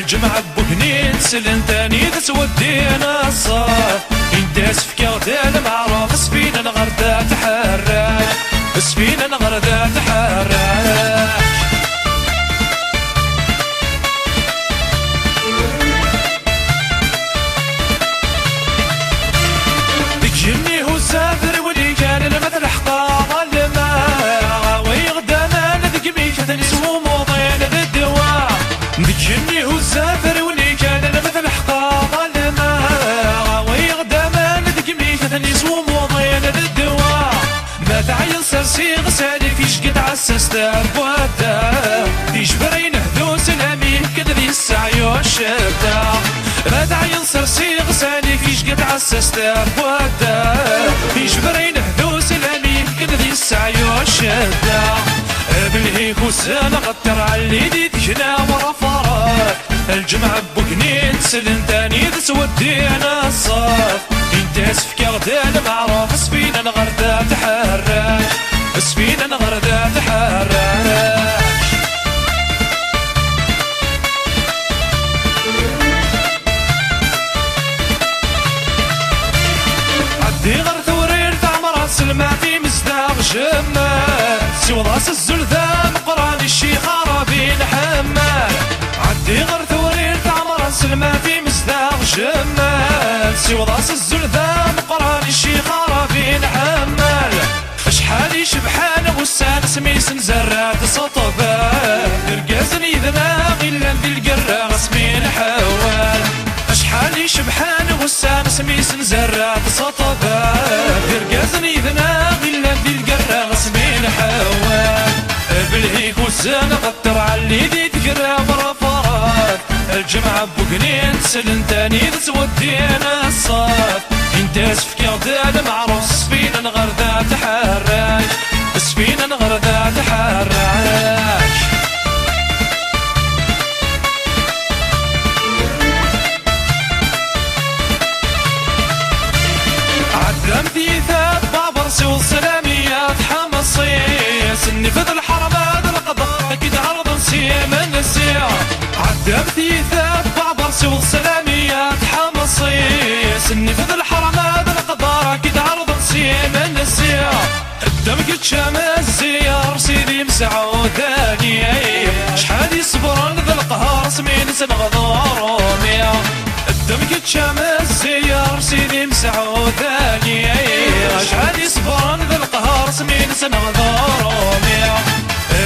الجمعة بوكنين سلن تاني تسودينا الصاف ينداس في كاغدا المعروف سفينة نغردا تحرك سفينة نغردا تحرك ديك جني هو سافر ولي كان المثل حقاق الماء ويغدا ما ندق ميشة نسوم وضين بالدواء ديك جني هو سافر ولي كان المثل حقاق الماء ويغدا ما ندق ميشة نسوم وضين بالدواء ما تعين سرسي غسالي فيش قد عسست أبوادا يجبرين هذوس الأمين كذا ذي السعي والشدة ما تعين سرسي غسالي فيش قد عسست أبوادا يجبرين هذوس الأمين كذا ذي السعي والشدة بالهيك وسنة غطر علي دي تجنا ورا فرات الجمعة بوكنين سلن تاني تسودينا الصاف ينداس في كاغدا المعروف سفينة نغردا تحرك سفينة نغردا تحرك عدي غير ثورير تعمر سلمى في مزداغ جمال سوى راس الزلذام قران الشيخ عربي حمال عدي غير ثورير تعمر سلمى في مزداغ جمال سوى راس الزلذام قران الشيخ عربي حمال اشحالي شبحان غسان سميس نزرات سطبان رقازني ذناغ الا ذي القرا غسمين حوال اشحالي شبحان غسان سميس نزرات سطبان رقازني ذناغ الا ذي القرا غسمين حوال بالهيك وسان غطر علي ذي تقرا ورا فرات الجمعة بوكنين سلن تاني تسودينا الصاف ينداس في كاغدا المعروف سفينة نغردا تحرك سفينة نغردا تحرك عدمتي ثاب بابر سوى السلاميات حمصيس النفذ الحرمات القضاء اكيد عرض نسيم النسيع عدمتي ثاب بابر سوى السلاميات حمصيس النفذ الحرمات القضاء اكيد عرض نسيم النسيع قدامك تشامل الزيار سيدي مسعوداني شحال يصبرن ذا القهر سمين سنغضو روميا قدامك تشامل الزيار سيدي مسعوداني شحال يصبرن ذا القهر سمين سنغضو روميا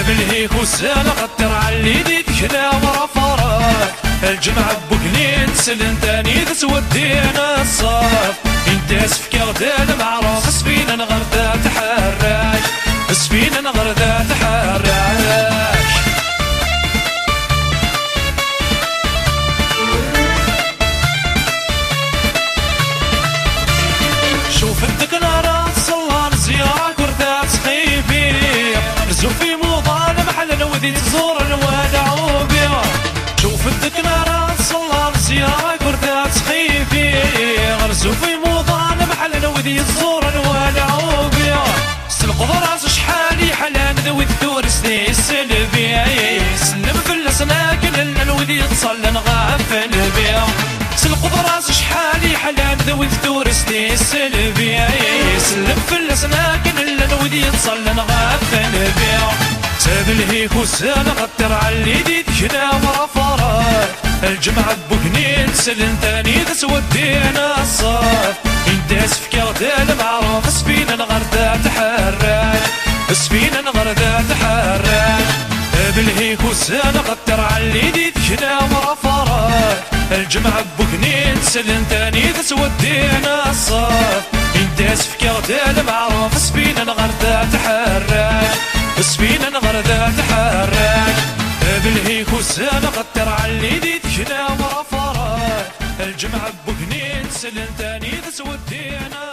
بالهيك وسنة غطر علي دي تكنا ورا فرات الجمعة بوكنين سلن تاني تسودينا الصاف ينداس في كاغدا المعروف سفينة نغردا تحرك سفينة نغردا تحرك شوف الدكنارات صلان زيارة كردات سخيبي زوفي موضان محل وذي تزور الوادع وبيع شوف الدكنارات صلان زيارة كردات سخيبي غرزو في موضان محل وذي تزور الوادع وبيع سلق ضراس شحالي حلان ذوي الثور سني السلبي سلم في الاسناكن الوذي تصل نغافل بيع سلق ضراس شحالي حلان ذوي الثور سني السلبي سلم في الاسناكن الوذي تصل نغافل بيع ساب الهيك وسنة غطر علي دي تجنا ورا فرات الجمعة بوكنين سلن تاني تسودينا الصاف ينداس في كاغدا المعروف سفينة نغردا تحرك سفينة نغردا تحرك بالهيك وسنة غطر علي دي تجنا ورا فرات الجمعة بوكنين سلن تاني تسودينا الصاف ينداس في كاغدا المعروف سفينة نغردا تحرك سفينة نغردا تحرك بالهيك وسنة غطر علي دي تجنا ورا فرات الجمعة بوكنين سلن تاني تسودينا